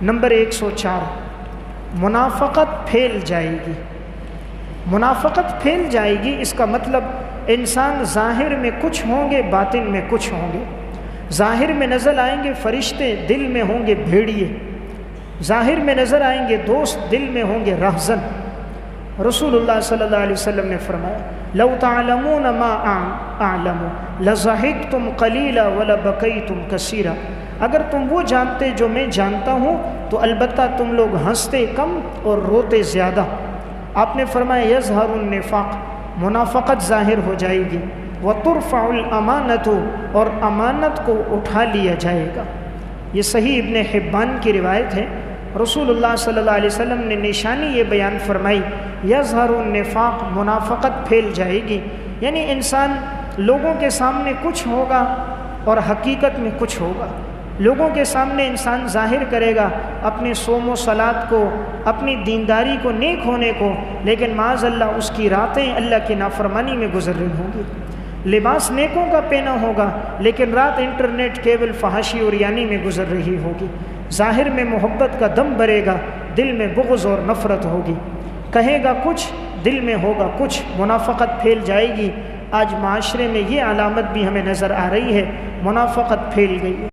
Number 104، منافقت پھیل جائے گی۔ منافقت پھیل جائے گی، اس کا مطلب انسان ظاہر میں کچھ ہوں گے، باطن میں کچھ ہوں گے۔ ظاہر میں نظر آئیں گے فرشتے، دل میں ہوں گے بھیڑیے۔ ظاہر میں نظر آئیں گے دوست، دل میں ہوں گے رہزن۔ رسول اللہ صلی اللہ علیہ وسلم نے فرمایا لو تعلمون ما اعلم لضحکتم قلیلا ولبکیتم کثیرا، اگر تم وہ جانتے جو میں جانتا ہوں تو البتہ تم لوگ ہنستے کم اور روتے زیادہ۔ آپ نے فرمایا یظہر النفاق، منافقت ظاہر ہو جائے گی، وترفع الامانۃ، اور امانت کو اٹھا لیا جائے گا۔ یہ صحیح ابن حبان کی روایت ہے۔ رسول اللہ صلی اللہ علیہ وسلم نے نشانی یہ بیان فرمائی یظہر النفاق، منافقت پھیل جائے گی، یعنی انسان لوگوں کے سامنے کچھ ہوگا اور حقیقت میں کچھ ہوگا۔ لوگوں کے سامنے انسان ظاہر کرے گا اپنے صوم و صلات کو، اپنی دینداری کو، نیک ہونے کو، لیکن معاذ اللہ اس کی راتیں اللہ کی نافرمانی میں گزر رہی ہوں گی۔ لباس نیکوں کا پہنا ہوگا لیکن رات انٹرنیٹ، کیبل، فحاشی اور یعنی میں گزر رہی ہوگی۔ ظاہر میں محبت کا دم بھرے گا، دل میں بغض اور نفرت ہوگی۔ کہے گا کچھ، دل میں ہوگا کچھ، منافقت پھیل جائے گی۔ آج معاشرے میں یہ علامت بھی ہمیں نظر آ رہی ہے، منافقت پھیل گئی ہے۔